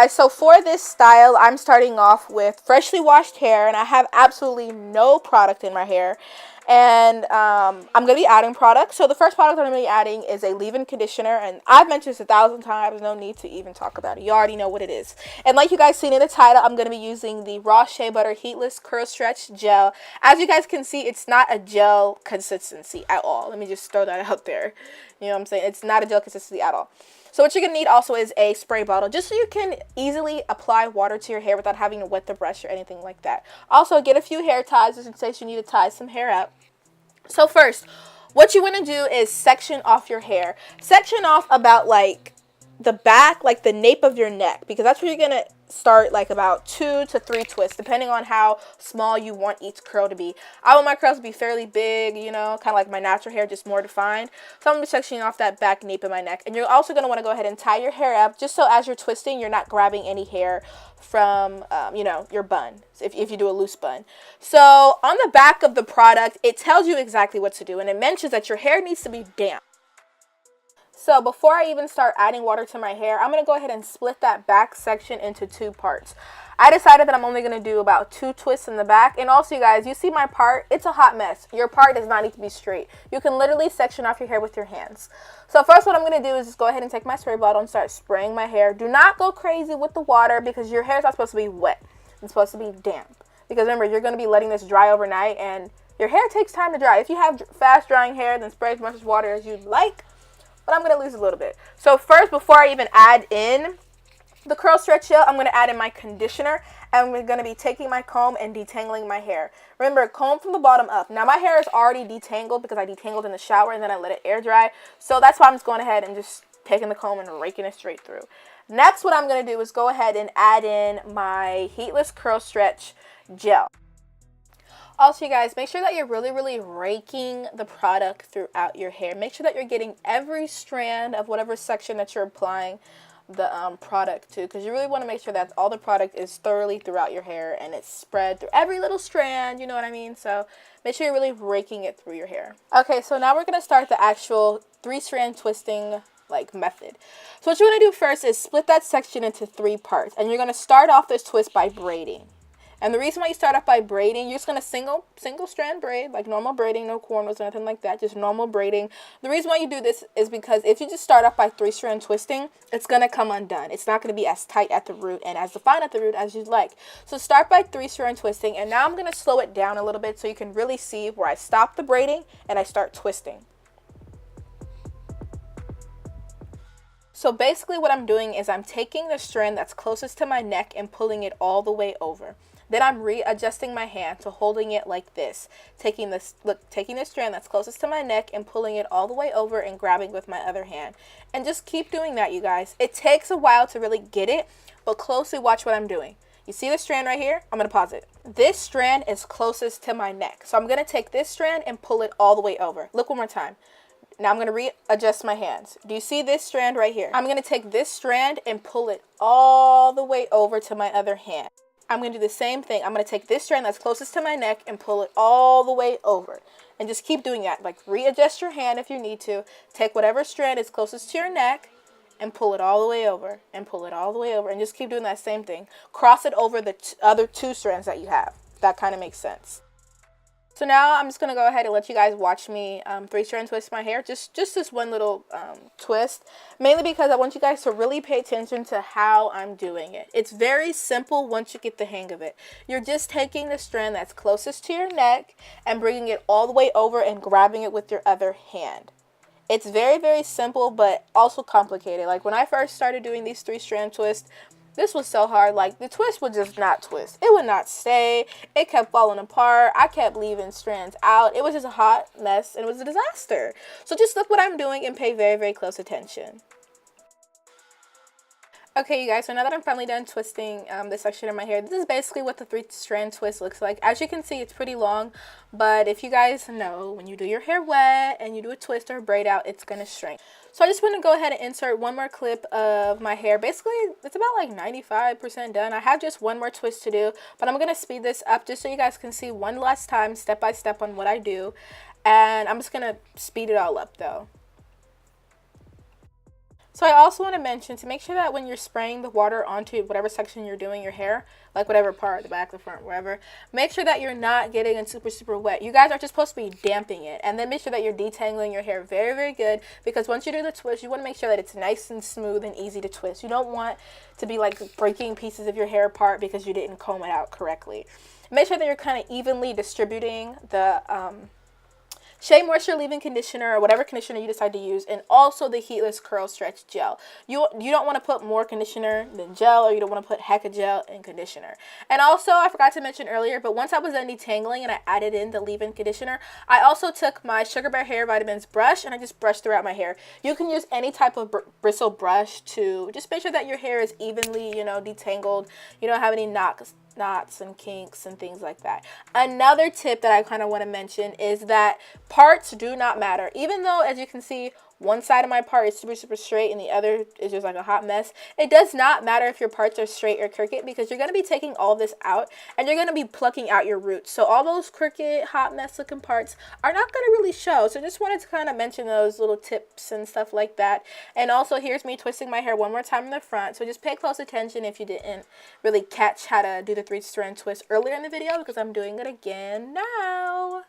guys, so for this style, I'm starting off with freshly washed hair, and I have absolutely no product in my hair. And I'm going to be adding products. So the first product I'm going to be adding is a leave-in conditioner. And I've mentioned this 1,000 times. No need to even talk about it. You already know what it is. And like you guys seen in the title, I'm going to be using the raw Shea Butter Heatless Curl Stretch Gel. As you guys can see, it's not a gel consistency at all. Let me just throw that out there. You know what I'm saying? It's not a gel consistency at all. So what you're going to need also is a spray bottle, just so you can easily apply water to your hair without having to wet the brush or anything like that. Also, get a few hair ties just in case you need to tie some hair up. So first, what you want to do is section off your hair. Section off about like the back, like the nape of your neck, because that's where you're going to start, like about 2 to 3 twists, depending on how small you want each curl to be. I want my curls to be fairly big, you know, kind of like my natural hair, just more defined. So I'm going to be sectioning off that back nape of my neck. And you're also going to want to go ahead and tie your hair up, just so as you're twisting, you're not grabbing any hair from, you know, your bun, if you do a loose bun. So on the back of the product, it tells you exactly what to do, and it mentions that your hair needs to be damp. So before I even start adding water to my hair, I'm going to go ahead and split that back section into 2 parts. I decided that I'm only going to do about 2 twists in the back. And also, you guys, you see my part? It's a hot mess. Your part does not need to be straight. You can literally section off your hair with your hands. So first, what I'm going to do is just go ahead and take my spray bottle and start spraying my hair. Do not go crazy with the water, because your hair is not supposed to be wet. It's supposed to be damp. Because remember, you're going to be letting this dry overnight, and your hair takes time to dry. If you have fast drying hair, then spray as much water as you'd like. But I'm going to lose a little bit. So first, before I even add in the curl stretch gel, I'm going to add in my conditioner. And we're going to be taking my comb and detangling my hair. Remember, comb from the bottom up. Now, my hair is already detangled because I detangled in the shower and then I let it air dry. So that's why I'm just going ahead and just taking the comb and raking it straight through. Next, what I'm going to do is go ahead and add in my Heatless Curl Stretch Gel. Also, you guys, make sure that you're really raking the product throughout your hair. Make sure that you're getting every strand of whatever section that you're applying the product to, because you really want to make sure that all the product is thoroughly throughout your hair and it's spread through every little strand, you know what I mean? So make sure you're really raking it through your hair. Okay, so now we're going to start the actual 3-strand twisting method. So what you want to do first is split that section into 3 parts, and you're going to start off this twist by braiding. And the reason why you start off by braiding, you're just going to single strand braid, like normal braiding, no cornrows or nothing like that, just normal braiding. The reason why you do this is because if you just start off by 3-strand twisting, it's going to come undone. It's not going to be as tight at the root and as defined at the root as you'd like. So start by 3-strand twisting, and now I'm going to slow it down a little bit so you can really see where I stop the braiding and I start twisting. So basically what I'm doing is I'm taking the strand that's closest to my neck and pulling it all the way over. Then I'm readjusting my hand to holding it like this, taking the strand that's closest to my neck and pulling it all the way over and grabbing with my other hand. And just keep doing that, you guys. It takes a while to really get it, but closely watch what I'm doing. You see the strand right here? I'm going to pause it. This strand is closest to my neck. So I'm going to take this strand and pull it all the way over. Look one more time. Now I'm going to readjust my hands. Do you see this strand right here? I'm going to take this strand and pull it all the way over to my other hand. I'm going to do the same thing. I'm going to take this strand that's closest to my neck and pull it all the way over. And just keep doing that. Like, readjust your hand if you need to. Take whatever strand is closest to your neck and pull it all the way over. And pull it all the way over. And just keep doing that same thing. Cross it over the other 2 strands that you have. That kind of makes sense. So now I'm just going to go ahead and let you guys watch me 3-strand twist my hair. Just this one little twist. Mainly because I want you guys to really pay attention to how I'm doing it. It's very simple once you get the hang of it. You're just taking the strand that's closest to your neck and bringing it all the way over and grabbing it with your other hand. It's very simple, but also complicated. Like when I first started doing these 3-strand twists, this was so hard. Like, the twist would just not twist. It would not stay. It kept falling apart. I kept leaving strands out. It was just a hot mess, and it was a disaster. So just look what I'm doing and pay very close attention. Okay, you guys, so now that I'm finally done twisting this section of my hair, this is basically what the 3-strand twist looks like. As you can see, it's pretty long, but if you guys know, when you do your hair wet and you do a twist or a braid out, it's going to shrink. So I just want to go ahead and insert one more clip of my hair. Basically, it's about like 95% done. I have just one more twist to do, but I'm going to speed this up just so you guys can see one last time, step by step on what I do. And I'm just going to speed it all up though. So I also want to mention to make sure that when you're spraying the water onto whatever section you're doing your hair, like whatever part, the back, the front, wherever, make sure that you're not getting it super, super wet. You guys are just supposed to be damping it. And then make sure that you're detangling your hair very, very good, because once you do the twist, you want to make sure that it's nice and smooth and easy to twist. You don't want to be like breaking pieces of your hair apart because you didn't comb it out correctly. Make sure that you're kind of evenly distributing the Shea Moisture Leave-In Conditioner, or whatever conditioner you decide to use, and also the Heatless Curl Stretch Gel. You don't want to put more conditioner than gel, or you don't want to put heck of gel and conditioner. And also, I forgot to mention earlier, but once I was done detangling and I added in the leave-in conditioner, I also took my Sugar Bear Hair Vitamins brush and I just brushed throughout my hair. You can use any type of bristle brush to just make sure that your hair is evenly, you know, detangled. You don't have any knots and kinks and things like that. Another tip that I kind of want to mention is that parts do not matter. Even though, as you can see, one side of my part is super, super straight and the other is just like a hot mess, it does not matter if your parts are straight or crooked, because you're going to be taking all this out and you're going to be plucking out your roots. So all those crooked, hot mess looking parts are not going to really show. So just wanted to kind of mention those little tips and stuff like that. And also, here's me twisting my hair one more time in the front. So just pay close attention if you didn't really catch how to do the 3-strand twist earlier in the video, because I'm doing it again now.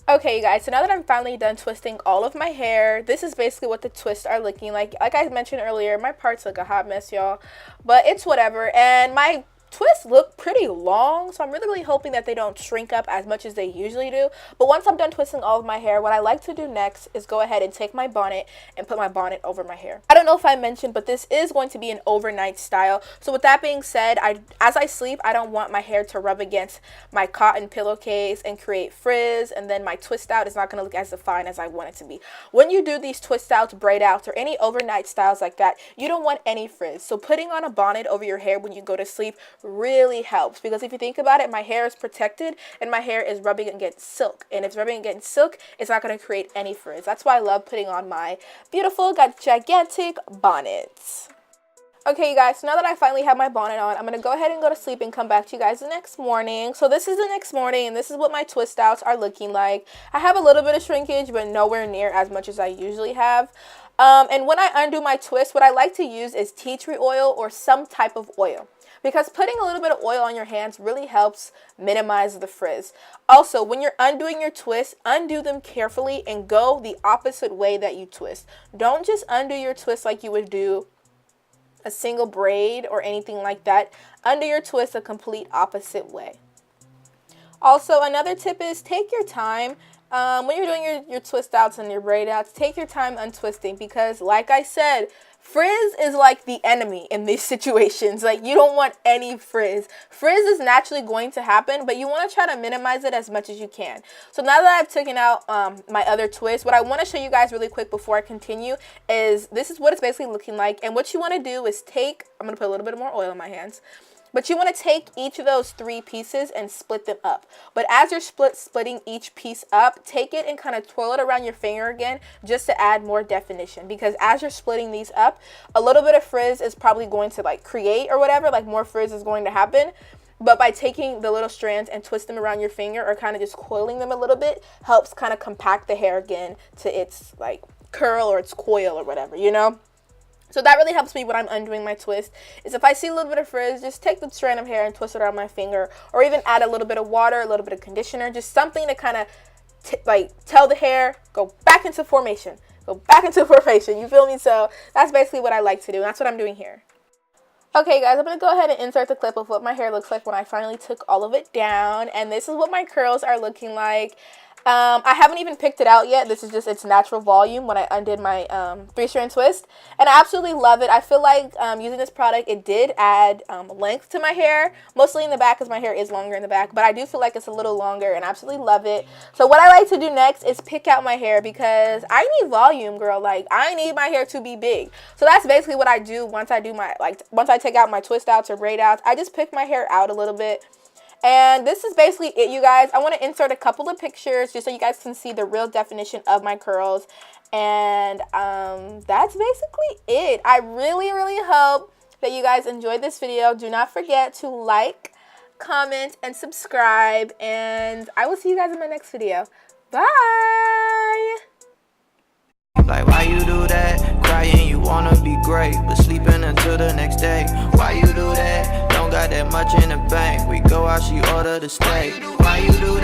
Okay, you guys, so now that I'm finally done twisting all of my hair, this is basically what the twists are looking like. Like I mentioned earlier, my parts look a hot mess, y'all, but it's whatever. And my twists look pretty long, so I'm really hoping that they don't shrink up as much as they usually do. But once I'm done twisting all of my hair, what I like to do next is go ahead and take my bonnet and put my bonnet over my hair. I don't know if I mentioned, but this is going to be an overnight style. So with that being said, as I sleep, I don't want my hair to rub against my cotton pillowcase and create frizz, and then my twist out is not going to look as defined as I want it to be. When you do these twist outs, braid outs, or any overnight styles like that, you don't want any frizz. So putting on a bonnet over your hair when you go to sleep really helps, because if you think about it, my hair is protected and my hair is rubbing against silk, and if it's rubbing against silk, it's not going to create any frizz. That's why I love putting on my beautiful, gigantic bonnets. Okay, you guys, so now that I finally have my bonnet on, I'm going to go ahead and go to sleep and come back to you guys the next morning. So this is the next morning, and this is what my twist outs are looking like. I have a little bit of shrinkage, but nowhere near as much as I usually have. And when I undo my twist, what I like to use is tea tree oil or some type of oil, because putting a little bit of oil on your hands really helps minimize the frizz. Also, when you're undoing your twists, undo them carefully and go the opposite way that you twist. Don't just undo your twist like you would do a single braid or anything like that. Undo your twist a complete opposite way. Also, another tip is take your time. When you're doing your twist outs and your braid outs, take your time untwisting, because like I said, frizz is like the enemy in these situations. Like, you don't want any frizz. Frizz is naturally going to happen, but you want to try to minimize it as much as you can. So now that I've taken out my other twist, what I want to show you guys really quick before I continue is this is what it's basically looking like. And what you want to do is I'm going to put a little bit more oil in my hands. But you want to take each of those 3 pieces and split them up. But as you're splitting each piece up, take it and kind of twirl it around your finger again, just to add more definition. Because as you're splitting these up, a little bit of frizz is probably going to like create or whatever, like more frizz is going to happen. But by taking the little strands and twist them around your finger, or kind of just coiling them a little bit, helps kind of compact the hair again to its like curl or its coil or whatever, you know? So that really helps me when I'm undoing my twist, is if I see a little bit of frizz, just take the strand of hair and twist it around my finger, or even add a little bit of water, a little bit of conditioner, just something to kind of tell the hair, go back into formation, you feel me? So that's basically what I like to do, and that's what I'm doing here. Okay guys, I'm going to go ahead and insert the clip of what my hair looks like when I finally took all of it down, and this is what my curls are looking like. I haven't even picked it out yet. This is just its natural volume when I undid my 3-strand twist, and I absolutely love it. I feel like using this product, it did add length to my hair, mostly in the back because my hair is longer in the back, but I do feel like it's a little longer, and I absolutely love it. So what I like to do next is pick out my hair, because I need volume, girl. Like, I need my hair to be big. So that's basically what I do once I do my once I take out my twist outs or braid outs. I just pick my hair out a little bit. And this is basically it, you guys. I want to insert a couple of pictures just so you guys can see the real definition of my curls. And that's basically it. I really hope that you guys enjoyed this video. Do not forget to like, comment, and subscribe. And I will see you guys in my next video. Bye! Like, why you do that? Crying, you wanna be great, but sleeping until the next day. Why you do that? Don't got that much in the bank. We go out, she order the steak. Why you do that?